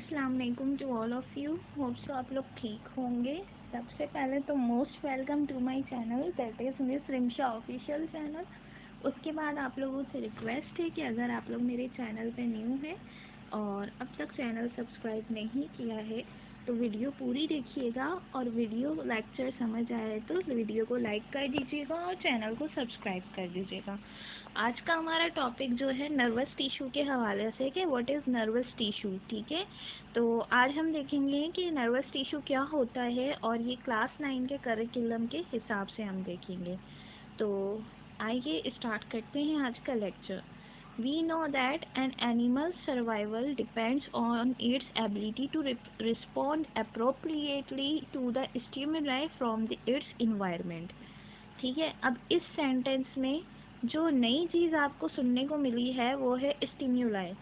अस्सलाम वालेकुम to all of you. Hope so आप लोग ठीक होंगे। सबसे पहले तो most welcome to my channel that is miss Rimsha official channel. उसके बाद आप लोगों से रिक्वेस्ट है कि अगर आप लोग मेरे चैनल पे न्यू हैं और अब तक चैनल सब्सक्राइब नहीं किया है तो वीडियो पूरी देखिएगा और वीडियो लेक्चर समझ आए तो वीडियो को लाइक कर दीजिएगा और चैनल को सब्सक्राइब कर दीजिएगा। आज का हमारा टॉपिक जो है नर्वस टिश्यू के हवाले से कि व्हाट इज़ नर्वस टिश्यू। ठीक है, तो आज हम देखेंगे कि नर्वस टिश्यू क्या होता है और ये क्लास 9 के करिकुलम के हिसाब से हम देखेंगे। तो आइए स्टार्ट करते हैं आज का lecture. We know that an animal's survival depends on its ability to respond appropriately to the stimuli from its environment। ठीक है, अब इस सेंटेंस में जो नई चीज़ आपको सुनने को मिली है वो है स्टिम्युलाई।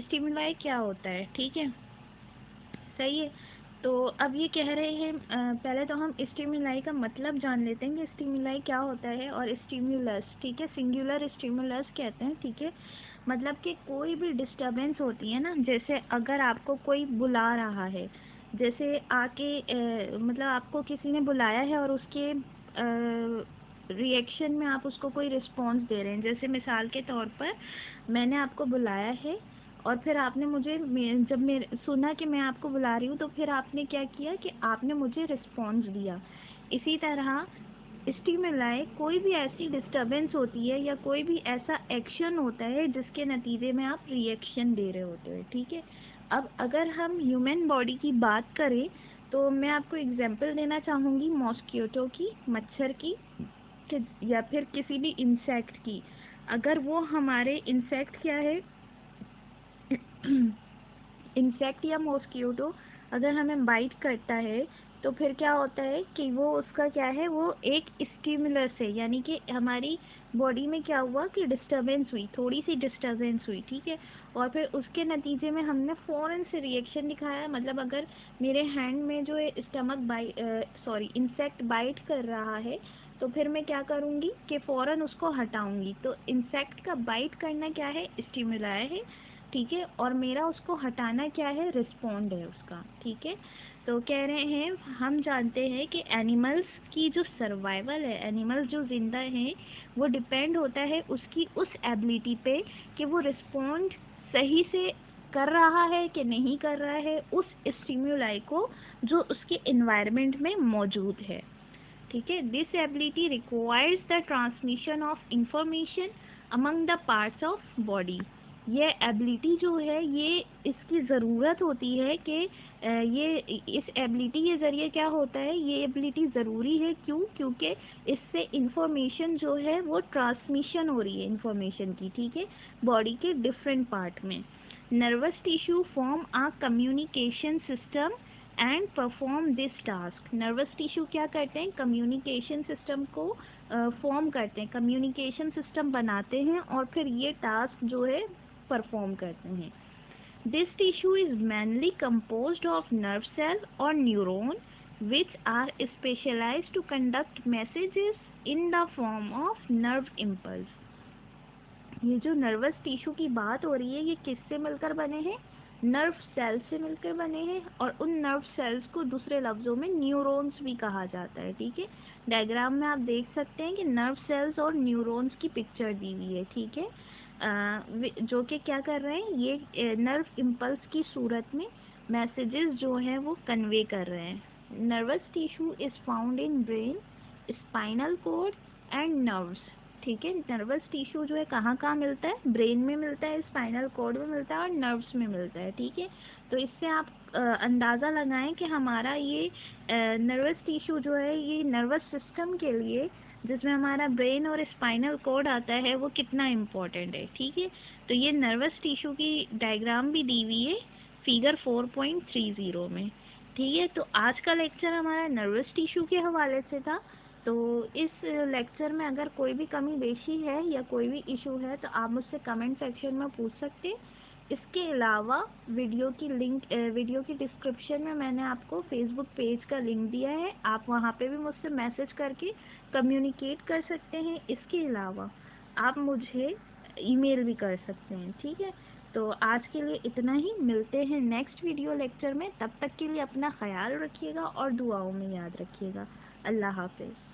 स्टिम्युलाई क्या होता है? ठीक है, सही है। तो अब ये कह रहे हैं पहले तो हम स्टिम्युलाई का मतलब जान लेते हैं कि स्टिम्युलाई क्या होता है और स्टिम्युलस, ठीक है, सिंगुलर स्टिम्युलस कहते हैं। ठीक है, मतलब कि कोई भी डिस्टर्बेंस होती है ना, जैसे अगर आपको कोई बुला रहा है, जैसे आके मतलब आपको किसी ने बुलाया है और उसके रिएक्शन में आप उसको कोई रिस्पॉन्स दे रहे हैं। जैसे मिसाल के तौर पर मैंने आपको बुलाया है और फिर आपने मुझे जब मैं सुना कि मैं आपको बुला रही हूँ तो फिर आपने क्या किया कि आपने मुझे रिस्पॉन्स दिया। इसी तरह स्टिमुलाई कोई भी ऐसी डिस्टर्बेंस होती है या कोई भी ऐसा एक्शन होता है जिसके नतीजे में आप रिएक्शन दे रहे होते हो। ठीक है, अब अगर हम ह्यूमन बॉडी की बात करें तो मैं आपको एग्जांपल देना चाहूँगी मॉस्किटो की, मच्छर की, या फिर किसी भी इंसेक्ट की। अगर वो हमारे इंसेक्ट क्या है इंसेक्ट या मॉस्किटो अगर हमें बाइट करता है तो फिर क्या होता है कि वो उसका क्या है, वो एक स्टिमुलस है, यानी कि हमारी बॉडी में क्या हुआ कि डिस्टर्बेंस हुई, थोड़ी सी डिस्टर्बेंस हुई। ठीक है, और फिर उसके नतीजे में हमने फ़ौरन से रिएक्शन दिखाया। मतलब अगर मेरे हैंड में जो है इंसेक्ट बाइट कर रहा है तो फिर मैं क्या करूँगी कि फ़ौरन उसको हटाऊँगी। तो इंसेक्ट का बाइट करना क्या है, स्टिमुलाई है। ठीक है, और मेरा उसको हटाना क्या है, रिस्पॉन्ड है उसका। ठीक है, तो कह रहे हैं हम जानते हैं कि एनिमल्स की जो सर्वाइवल है, एनिमल्स जो ज़िंदा हैं वो डिपेंड होता है उसकी उस एबिलिटी पे कि वो रिस्पॉन्ड सही से कर रहा है कि नहीं कर रहा है उस स्टिम्युलाई को जो उसके एनवायरनमेंट में मौजूद है। ठीक है, this ability requires the transmission of information among the parts of body. ये एबिलिटी जो है ये इसकी ज़रूरत होती है कि ये इस एबिलिटी के ज़रिए क्या होता है, ये एबिलिटी ज़रूरी है। क्यों? क्योंकि इससे इंफॉर्मेशन जो है वो ट्रांसमिशन हो रही है इंफॉर्मेशन की। ठीक है, बॉडी के डिफरेंट पार्ट में। Nervous tissue form a communication system and perform this task. Nervous tissue क्या करते हैं, कम्युनिकेशन सिस्टम को फॉर्म करते हैं, कम्युनिकेशन सिस्टम बनाते हैं और फिर ये टास्क जो है परफॉर्म करते हैं। This tissue is mainly composed of nerve cell or neuron which are specialized to conduct messages in the form of nerve impulse। ये जो नर्वस टिश्यू की बात हो रही है ये किससे मिलकर बने हैं, नर्व सेल से मिलकर बने हैं, और उन नर्व सेल्स को दूसरे लफ्ज़ों में न्यूरॉन्स भी कहा जाता है। ठीक है, डायग्राम में आप देख सकते हैं कि नर्व सेल्स और न्यूरॉन्स की पिक्चर दी हुई है। ठीक है, जो कि क्या कर रहे हैं, ये नर्व इम्पल्स की सूरत में मैसेजेस जो हैं वो कन्वे कर रहे हैं। Nervous tissue is found in brain, spinal cord and nerves. ठीक है, नर्वस टिश्यू जो है कहाँ कहाँ मिलता है, ब्रेन में मिलता है, स्पाइनल कॉर्ड में मिलता है और नर्व्स में मिलता है। ठीक है, तो इससे आप अंदाज़ा लगाएं कि हमारा ये नर्वस टिश्यू जो है ये नर्वस सिस्टम के लिए, जिसमें हमारा ब्रेन और स्पाइनल कॉर्ड आता है, वो कितना इम्पोर्टेंट है। ठीक है, तो ये नर्वस टिश्यू की डायग्राम भी दी हुई है फिगर 4.30 में। ठीक है, तो आज का लेक्चर हमारा नर्वस टिश्यू के हवाले से था। तो इस लेक्चर में अगर कोई भी कमी बेशी है या कोई भी इशू है तो आप मुझसे कमेंट सेक्शन में पूछ सकते हैं। इसके अलावा वीडियो की डिस्क्रिप्शन में मैंने आपको फेसबुक पेज का लिंक दिया है, आप वहाँ पे भी मुझसे मैसेज करके कम्युनिकेट कर सकते हैं। इसके अलावा आप मुझे ईमेल भी कर सकते हैं। ठीक है, तो आज के लिए इतना ही, मिलते हैं नेक्स्ट वीडियो लेक्चर में। तब तक के लिए अपना ख्याल रखिएगा और दुआओं में याद रखिएगा। अल्लाह हाफिज़।